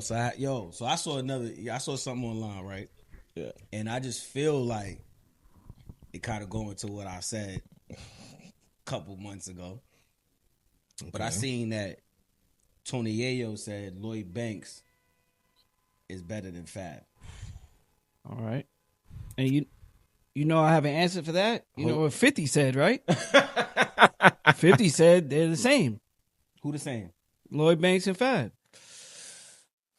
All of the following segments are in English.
So I saw something online, right? Yeah. And I just feel like it kind of going to what I said a couple months ago. Okay. But I seen that Tony Yayo said Lloyd Banks is better than Fab. All right. And you know I have an answer for that? You know what 50 said, right? 50 said they're the same. Who the same? Lloyd Banks and Fab.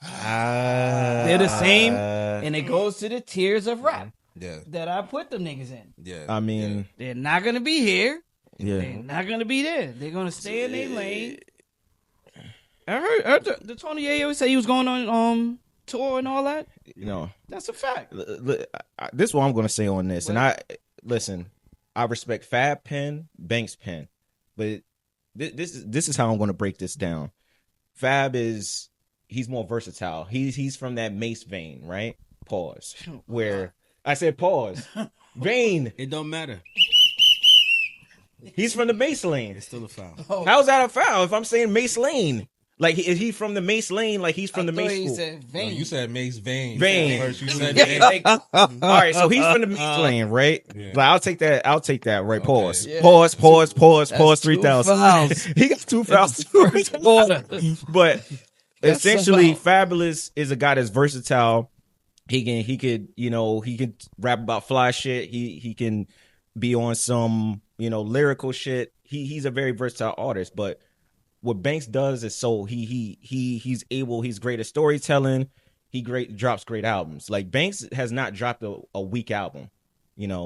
They're the same, and it goes to the tiers of rap that I put them niggas in. Yeah. I mean, they're not gonna be here. Yeah. They're not gonna be there. They're gonna stay in their lane. I heard the Tony Yayo say he was going on tour and all that. You know, that's a fact. This is what I'm gonna say on this, and I respect Fab pen, Banks pen, but this is how I'm gonna break this down. Fab he's more versatile. He's from that Mace vein, right? Pause. Where I said pause. Vein. It don't matter. He's from the Mace lane. It's still a foul. Oh. How's that a foul if I'm saying Mace lane? Like, is he from the Mace lane? Like, he's from the Mace school. Said vein. No, you said Mace vein. Vein. First you said vein. All right, so he's from the Mace lane, right? Yeah. Like, I'll take that, right? Pause. Yeah. Pause, 3,000. He got 2 fouls. But essentially, Fabolous is a guy that's versatile. He could rap about fly shit. He can be on some, lyrical shit. He's a very versatile artist, but what Banks does is he's great at storytelling. He drops great albums. Like, Banks has not dropped a weak album,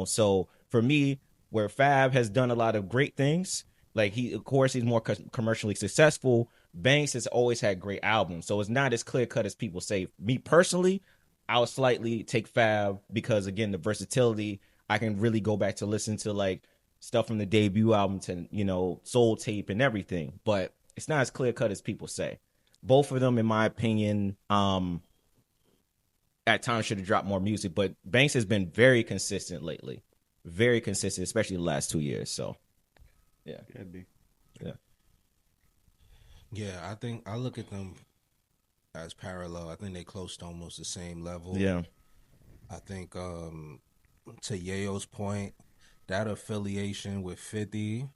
So for me, where Fab has done a lot of great things, like he's more commercially successful. Banks has always had great albums, so it's not as clear cut as people say. Me personally, I would slightly take Fab because, again, the versatility. I can really go back to listen to like stuff from the debut album to Soul Tape and everything, but it's not as clear cut as people say. Both of them, in my opinion, at times should have dropped more music, but Banks has been very consistent lately. Very consistent, especially the last 2 years. So, yeah. Could be. Yeah. Yeah, I think I look at them as parallel. I think they close to almost the same level. Yeah. I think, to Yayo's point, that affiliation with 50,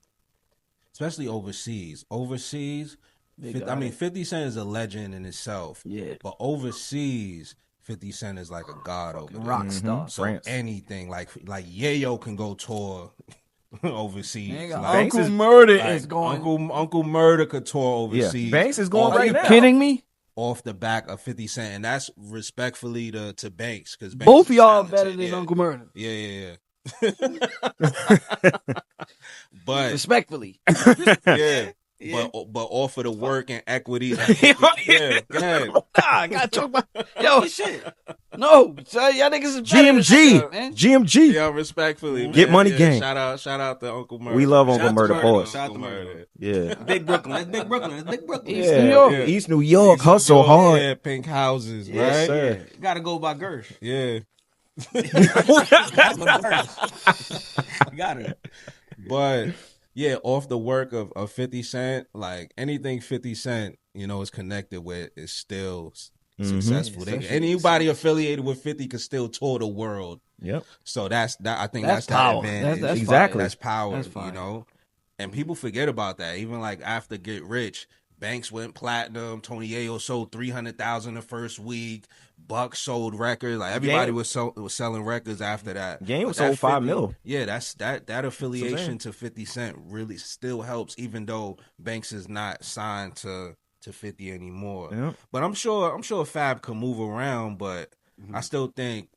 especially overseas. 50 Cent is a legend in itself. Yeah. But overseas, 50 Cent is like a god over there. Rock star. So France. anything, like Yayo can go tour overseas. Like, Like, Uncle Murder is going. Uncle Murder could tour overseas. Yeah. Banks is going Are you now. kidding me? Off the back of 50 Cent, and that's respectfully to Banks, because Both of y'all better than Uncle Murder. Yeah. But Respectfully. yeah. But off of the work and equity. Yeah, go ahead. Nah, I gotta talk about shit. No, so y'all niggas is better than GMG. that, man. GMG. Yeah, respectfully. Get man. money Yeah, gang. Shout out to Uncle Murder. We love Uncle Shout out Murder, to pause. Shout out to Uncle Murder. Yeah. Big Brooklyn. That's Big Brooklyn. That's Big Brooklyn. East New York. Yeah. East New York. Hustle hard. Yeah, pink houses, Yes, right? sir. Yeah. Gotta go by Gersh. Yeah. Got it. But yeah, off the work of 50 Cent, like anything 50 Cent, is connected with is still successful. Anybody affiliated with 50 can still tour the world. Yep. So I think That's that's the power. advantage. That's Exactly. That's power, That's fine. And people forget about that. Even like after Get Rich, Banks went platinum. Tony Yayo sold 300,000 the first week. Buck sold records. Like everybody was selling records after that. Game But sold that 5 50 mil. Yeah, that affiliation to 50 Cent really still helps, even though Banks is not signed to 50 anymore. Yep. But I'm sure Fab can move around, but I still think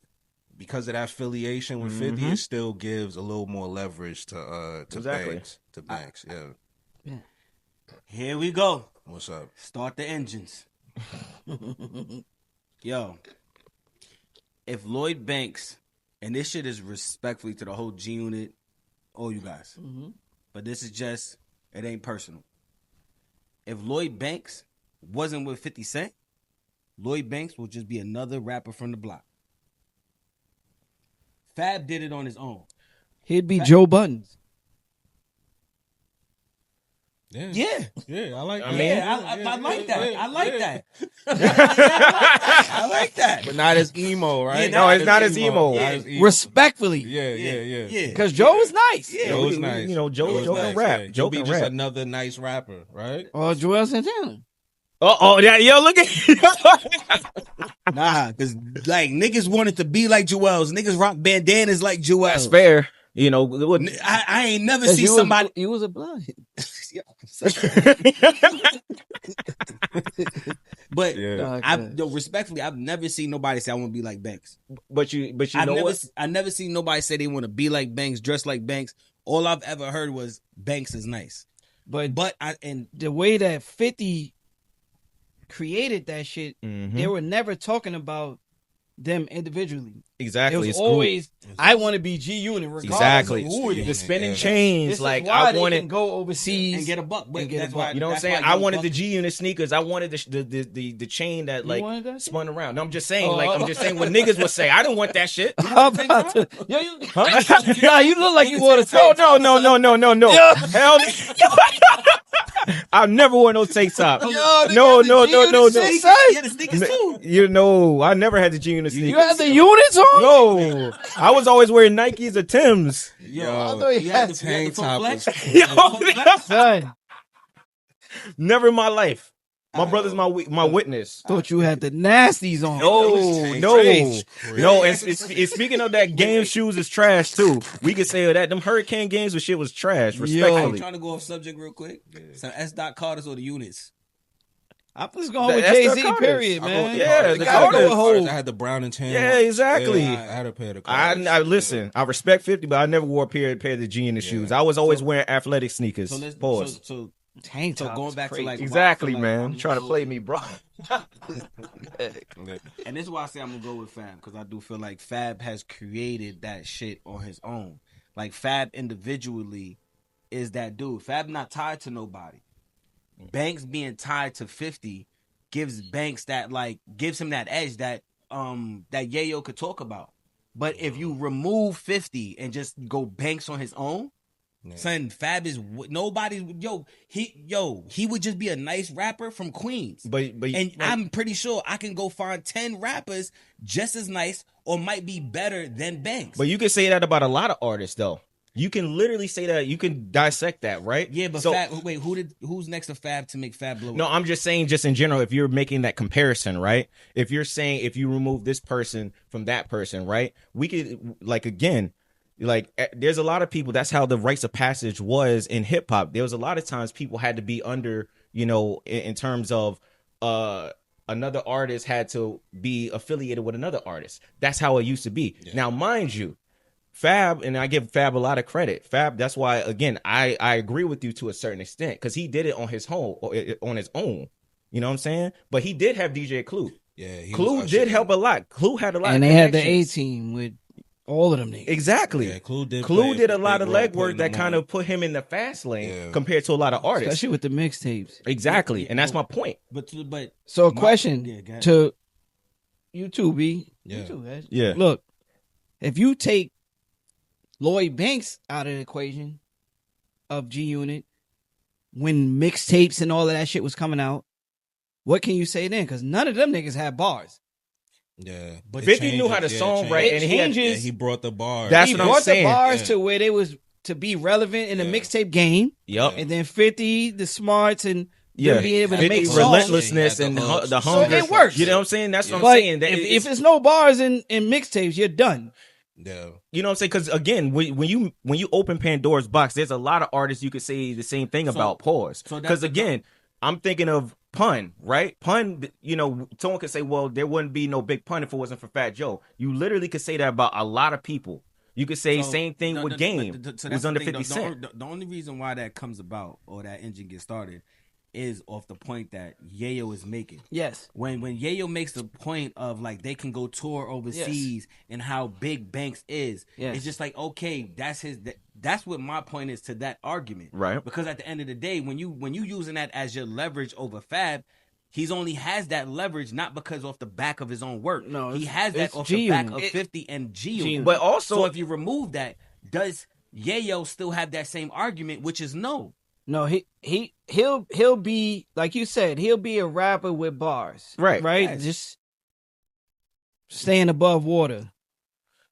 because of that affiliation with 50, it still gives a little more leverage to Exactly. Banks. To Banks, yeah. Here we go. What's up? Start the engines. Yo, if Lloyd Banks, and this shit is respectfully to the whole GUnit, all you guys, but this is just, it ain't personal. If Lloyd Banks wasn't with 50 Cent, Lloyd Banks will just be another rapper from the block. Fab did it on his own. He'd be Joe Buttons. Yeah. I like that. I mean, I like that. I like that. I like that. But not as emo, right? No, it's not as emo. Not as emo. Respectfully. Yeah. Because Joe was nice. Joe's nice. You know, Joe can rap. Yeah. Joe He'll be can just rap. another nice rapper, right? Or Joel Santana. Yeah, yo, look at Nah, because like niggas wanted to be like Joel's. Niggas rock bandanas like Joel's. That's fair. You know, I ain't never seen somebody. You was a blood. But Yeah. respectfully, I've never seen nobody say I want to be like Banks. but you know what? I never seen nobody say they want to be like Banks, dress like Banks. All I've ever heard was Banks is nice. But and the way that 50 created that shit, Mm-hmm. they were never talking about them individually. Exactly. It was It's always, I want to be GUnit regardless exactly of who it is. the spinning Yeah. chains. This like is why I they wanted can go overseas and get a buck. But and get that's a buck. why You know what I'm that's saying? why I Young wanted Buck- the G-Unit sneakers. I wanted the chain that You like wanted that shit? spun around. No, I'm just saying. Oh, I'm just saying what niggas would say. I don't want that shit. I'm about to, yo, you, Huh? nah, you look like you wore a No, tank. no. Hell, I've never worn no tank top. Yo, No. Yeah, the sneakers too. You know, I never had the G-Unit You sneakers. had the units on? No, I was always wearing Nikes or Timbs. I thought you had the tank top flex. Son, Never in my life. My brother's my witness. thought you had the nasties on. No. And speaking of that, game shoes is trash too. We could say that them Hurricane games with shit was trash. I'm Respectfully, trying to go off subject real quick. So S. Carter's or the units. I'm just going with That's Jay the Z. Carters. Period, man. Yeah, They the gotta Carters. go with Hov. I had the brown and tan. Yeah, exactly. Yeah, I had a pair of the I Carters. listen. I respect 50, but I never wore a pair of the G in the shoes. I was always wearing athletic sneakers. So let's Pause. so Tank so top going is back crazy. to like Exactly, so, like, man. I'm Trying to gonna play go- me, bro. And this is why I say I'm gonna go with Fab, because I do feel like Fab has created that shit on his own. Like Fab individually is that dude. Fab not tied to nobody. Banks being tied to 50 gives Banks that gives him that edge that Yayo could talk about. But if you remove 50 and just go Banks on his own, son, Fab is nobody. He would just be a nice rapper from Queens. But And I'm pretty sure I can go find 10 rappers just as nice or might be better than Banks. But you can say that about a lot of artists, though. You can literally say that. You can dissect that, right? Yeah, but so, Fab, wait, who's next to Fab to make Fab blow up? No, I'm just saying, just in general, if you're making that comparison, right? If you're saying if you remove this person from that person, right? We could there's a lot of people. That's how the rites of passage was in hip hop. There was a lot of times people had to be under, in terms of another artist had to be affiliated with another artist. That's how it used to be. Yeah. Now, mind you, Fab, and I give Fab a lot of credit. Fab, that's why, again, I agree with you to a certain extent, because he did it on his own. You know what I'm saying? But he did have DJ Clue. Yeah, Clue did help a lot. Clue had a lot, and of they had the A connections. team with all of them niggas. Exactly. Yeah, Clue did a lot of legwork that kind of put him in the fast lane compared to a lot of artists, especially with the mixtapes. Exactly, and that's my point. But so a question to you too, B. Yeah. You too, guys. Yeah. Look, if you take Lloyd Banks out of the equation of GUnit when mixtapes and all of that shit was coming out, what can you say then? Because none of them niggas had bars. Yeah, but 50 knew how to songwrite, and he brought the bars. That's what I'm saying. He brought the bars to where they was to be relevant in the mixtape game. Yep. And then 50, the smarts, and being able to make songs. Relentlessness and the hunger. So it works. You know what I'm saying? That's what but I'm saying. That if it's no bars in mixtapes, you're done. Yeah. You know what I'm saying? Because again, when you open Pandora's box, there's a lot of artists you could say the same thing about. Pause. Because again, I'm thinking of Pun, right? Pun, someone could say, well, there wouldn't be no Big Pun if it wasn't for Fat Joe. You literally could say that about a lot of people. You could say same thing with Game. It was under 50 Cent. The only reason why that comes about or that engine gets started is off the point that Yayo is making. Yes. When Yayo makes the point of they can go tour overseas and how big Banks is, it's just okay, that's what my point is to that argument. Right. Because at the end of the day, when you using that as your leverage over Fab, he's only has that leverage not because off the back of his own work. No, he has that off the back of 50 and G. But also, so if you remove that, does Yayo still have that same argument, which is no? No, he'll be like you said. He'll be a rapper with bars. Right. Right. Just staying above water.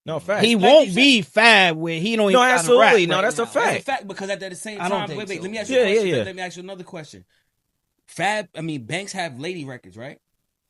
No, fact. He won't be Fab where he don't even absolutely. rap No, that's a fact. That's a fact because at the same I don't time, think wait. so. Let me ask you a question. Yeah. Let me ask you another question. Banks have lady records, right?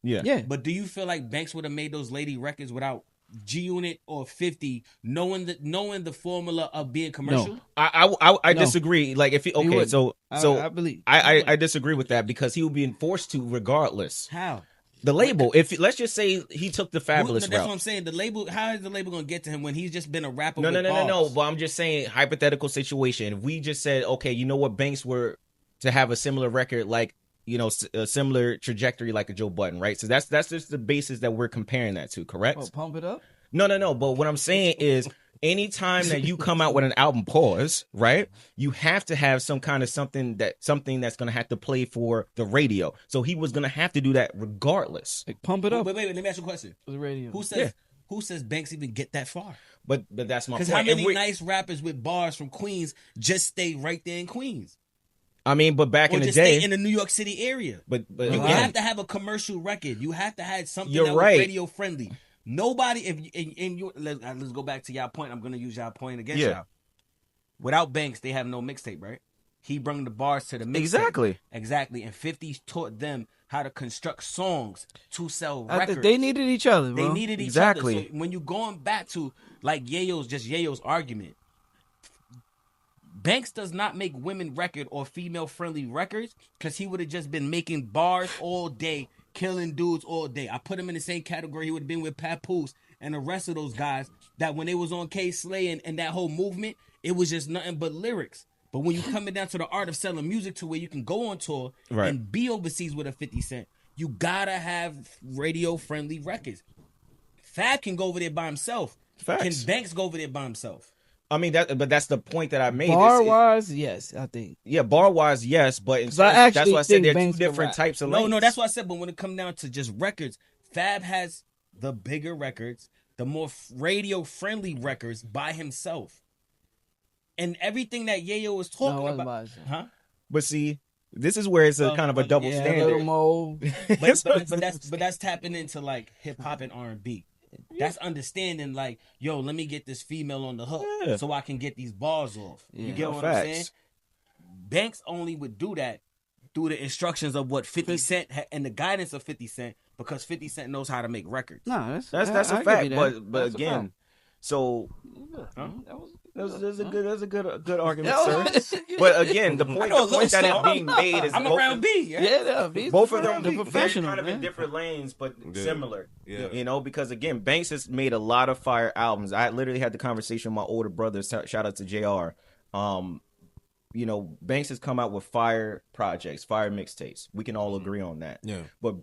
Yeah. But do you feel like Banks would have made those lady records without GUnit or 50 knowing the formula of being commercial? No. I No. disagree. Like if I believe I disagree with that because he would be enforced to regardless. How? The label, if let's just say he took the Fabolous That's route. what I'm saying. The label, how is the label gonna get to him when he's just been a rapper? No. But I'm just saying, hypothetical situation. If we just said, okay, you know what, Banks were to have a similar record, like a similar trajectory, like a Joe Budden, right? So that's just the basis that we're comparing that to, correct? Oh, pump it up. No. But what I'm saying is, anytime that you come out with an album, right? You have to have some kind of something that's going to have to play for the radio. So he was going to have to do that regardless. Like, pump it up. Wait. Let me ask you a question. The radio. Who says Banks even get that far? But that's my point. Because how many nice rappers with bars from Queens just stay right there in Queens? I mean, but back or in the just day, stay in the New York City area. But you have to have a commercial record. You have to have something that was radio friendly. Nobody, let's go back to y'all point. I'm going to use y'all point against y'all. Without Banks, they have no mixtape, right? He brought the bars to the mixtape. Exactly. And 50 taught them how to construct songs to sell records. They needed each other, bro. They needed each other. So when you're going back to like Yayo's argument, Banks does not make women record or female friendly records because he would have just been making bars all day, killing dudes all day. I put him in the same category he would have been with Papoose and the rest of those guys that when they was on K Slay and that whole movement, it was just nothing but lyrics. But when you coming down to the art of selling music to where you can go on tour and be overseas with a 50 Cent, you gotta have radio friendly records. Fab can go over there by himself. Facts. Can Banks go over there by himself? I mean but that's the point that I made. Bar wise, yes, I think. Yeah, bar wise, yes, but that's why I said there are Banks two different types of lanes. No, that's what I said. But when it comes down to just records, Fab has the bigger records, the more radio friendly records by himself, and everything that Yayo was talking about. Huh? But see, this is where it's a kind of a double standard. But that's tapping into like hip hop and R&B. That's understanding like, yo, let me get this female on the hook so I can get these bars off. You get what I'm saying? Banks only would do that through the instructions of what 50 Cent and the guidance of 50 Cent because 50 Cent knows how to make records. No, that's a fact. But again, so that's a good argument, sir. But again, the point that is being made is I'm around B. Both of them are professional, kind of in different lanes, but similar. Yeah. Because again, Banks has made a lot of fire albums. I literally had the conversation with my older brother. Shout out to JR. Banks has come out with fire projects, fire mixtapes. We can all agree on that. Yeah. But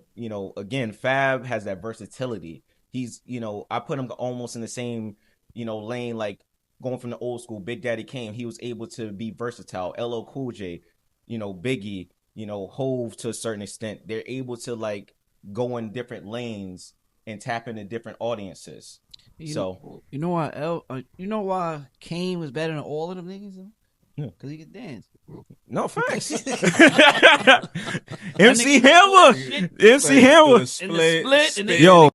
again, Fab has that versatility. He's I put him almost in the same lane, like going from the old school. Big Daddy Kane, he was able to be versatile. LL Cool J, Biggie, Hove to a certain extent. They're able to like go in different lanes and tap into different audiences. You know why Kane was better than all of them niggas though? Because he could dance. No, facts. MC Hammer. MC Hammer. In the split. Yo.